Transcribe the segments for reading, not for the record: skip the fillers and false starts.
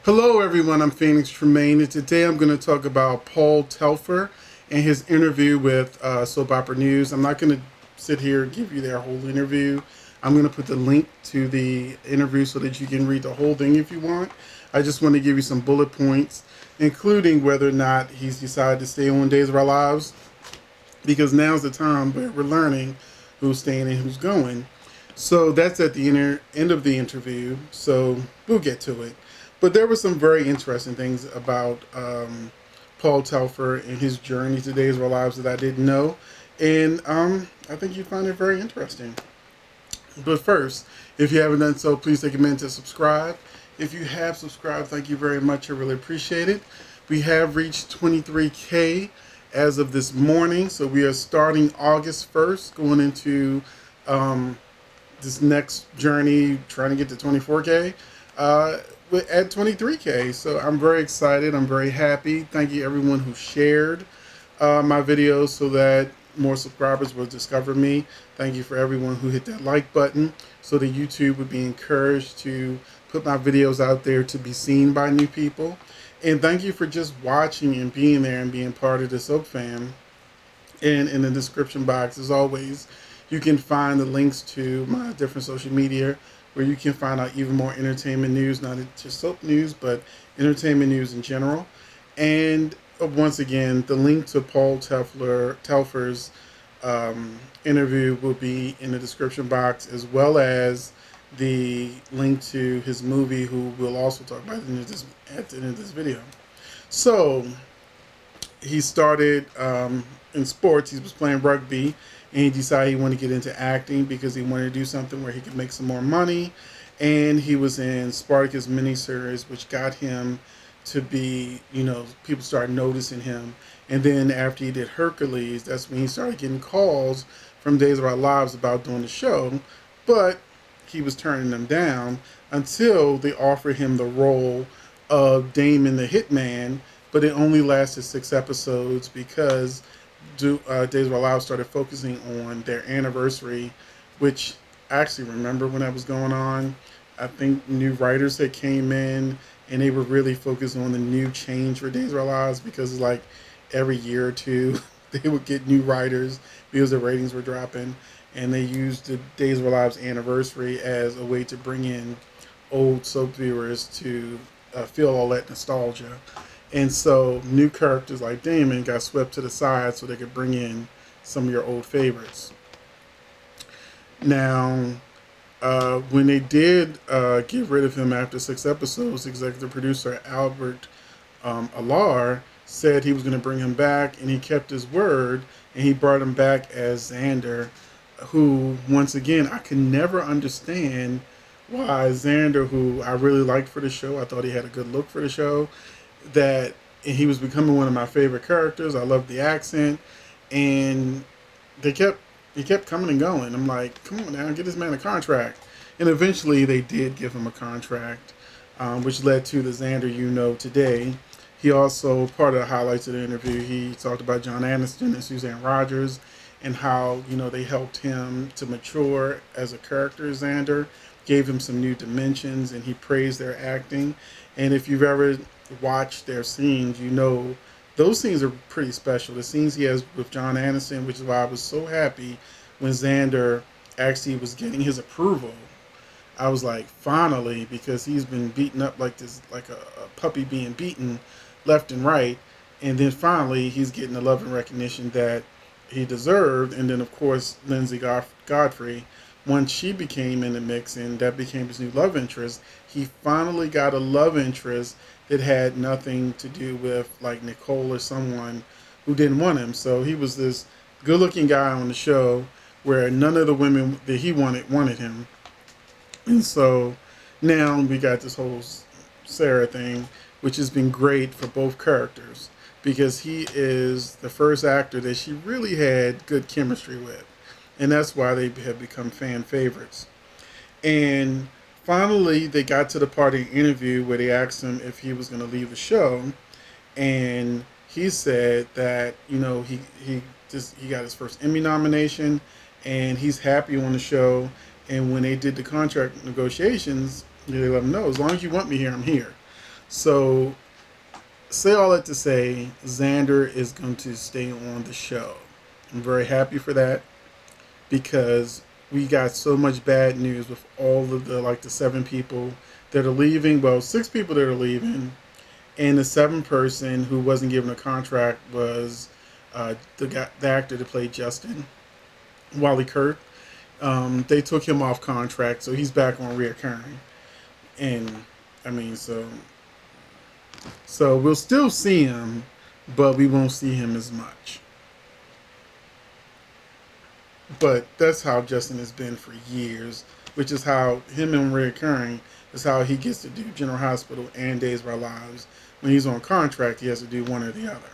Hello everyone, I'm Phoenix Tremayne, and today I'm going to talk about Paul Telfer and his interview with Soap Opera News. I'm not going to sit here and give you their whole interview. I'm going to put the link to the interview so that you can read the whole thing if you want. I just want to give you some bullet points, including whether or not he's decided to stay on Days of Our Lives, because now's the time where we're learning who's staying and who's going. So that's at the end of the interview, so we'll get to it. But there were some very interesting things about Paul Telfer and his journey to Days of Our Lives that I didn't know. And I think you'd find it very interesting. But first, if you haven't done so, please take a minute to subscribe. If you have subscribed, thank you very much. I really appreciate it. We have reached 23K as of this morning. So we are starting August 1st, going into this next journey, trying to get to 24K. At 23K, so I'm very excited. I'm very happy. Thank you everyone who shared my videos so that more subscribers will discover me. Thank you for everyone who hit that like button so that YouTube would be encouraged to put my videos out there to be seen by new people. And thank you for just watching and being there and being part of the Soap fam. And in the description box, as always, you can find the links to my different social media where you can find out even more entertainment news, not just soap news, but entertainment news in general. And once again, the link to Paul Telfer's interview will be in the description box, as well as the link to his movie, who we'll also talk about at the end of this video. So he started in sports. He was playing rugby, and he decided he wanted to get into acting because he wanted to do something where he could make some more money. And he was in Spartacus miniseries, which got him to be, people started noticing him. And then after he did Hercules, that's when he started getting calls from Days of Our Lives about doing the show. But he was turning them down until they offered him the role of Damon the Hitman, but it only lasted 6 episodes because Days of Our Lives started focusing on their anniversary, which I actually remember when that was going on. I think new writers that came in and they were really focused on the new change for Days of Our Lives, because like every year or two they would get new writers because the ratings were dropping, and they used the Days of Our Lives anniversary as a way to bring in old soap viewers to feel all that nostalgia. And so new characters like Damon got swept to the side so they could bring in some of your old favorites. Now, when they did get rid of him after 6 episodes, executive producer Albert Alar said he was going to bring him back, and he kept his word, and he brought him back as Xander, who, once again, I could never understand why Xander, who I really liked for the show, I thought he had a good look for the show, that he was becoming one of my favorite characters. I loved the accent, and he kept coming and going. I'm like, come on now, get this man a contract. And eventually they did give him a contract, which led to the Xander you know today. He also, part of the highlights of the interview, he talked about John Aniston and Suzanne Rogers and how, they helped him to mature as a character, Xander, gave him some new dimensions, and he praised their acting. And if you've ever watched their scenes, those scenes are pretty special. The scenes he has with John Aniston, which is why I was so happy when Xander actually was getting his approval. I was like, finally, because he's been beaten up like this, like a puppy being beaten left and right. And then finally, he's getting the love and recognition that he deserved. And then, of course, Lindsay Godfrey, once she became in the mix and that became his new love interest, he finally got a love interest that had nothing to do with like Nicole or someone who didn't want him. So he was this good-looking guy on the show where none of the women that he wanted him. And so now we got this whole Sarah thing, which has been great for both characters, because he is the first actor that she really had good chemistry with. And that's why they have become fan favorites. And finally, they got to the part of the interview where they asked him if he was going to leave the show. And he said that, he got his first Emmy nomination, and he's happy on the show. And when they did the contract negotiations, they let him know, as long as you want me here, I'm here. So, say all that to say, Xander is going to stay on the show. I'm very happy for that because we got so much bad news with all of the 7 people that are leaving. Well, 6 people that are leaving, and the 7th person who wasn't given a contract was the actor that played Justin, Wally Kirk. They took him off contract, so he's back on reoccurring. And I mean, so we'll still see him, but we won't see him as much. But that's how Justin has been for years, which is how him and reoccurring is how he gets to do General Hospital and Days of Our Lives. When he's on contract, he has to do one or the other.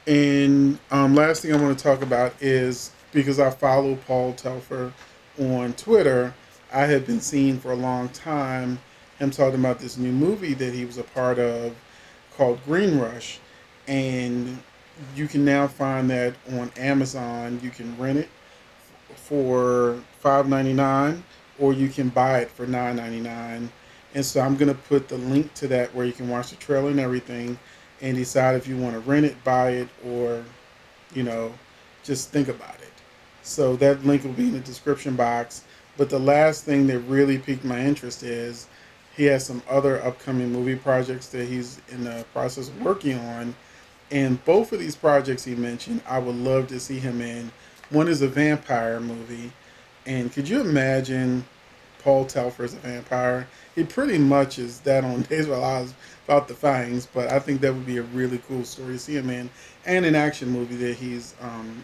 And last thing I want to talk about is because I follow Paul Telfer on Twitter, I have been seeing for a long time him talking about this new movie that he was a part of called Green Rush. And you can now find that on Amazon. You can rent it for $5.99 or you can buy it for $9.99. And so I'm gonna put the link to that where you can watch the trailer and everything, and decide if you want to rent it, buy it, or you know, just think about it. So that link will be in the description box. But the last thing that really piqued my interest is he has some other upcoming movie projects that he's in the process of working on. And both of these projects he mentioned, I would love to see him in. One is a vampire movie. And could you imagine Paul Telfer as a vampire? He pretty much is that on Days of Our Lives about the fangs, but I think that would be a really cool story to see him in. And an action movie that he's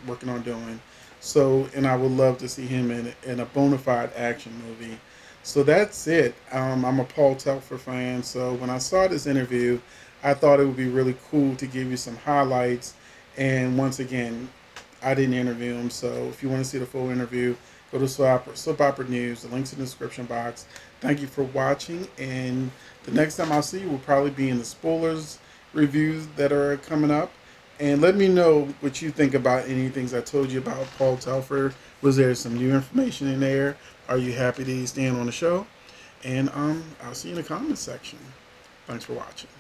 working on doing. So, and I would love to see him in a bona fide action movie. So that's it. I'm a Paul Telfer fan. So when I saw this interview, I thought it would be really cool to give you some highlights. And once again, I didn't interview him. So if you want to see the full interview, go to Soap Opera News. The link's in the description box. Thank you for watching. And the next time I'll see you will probably be in the spoilers reviews that are coming up. And let me know what you think about any things I told you about Paul Telfer. Was there some new information in there? Are you happy that he's staying on the show? And I'll see you in the comments section. Thanks for watching.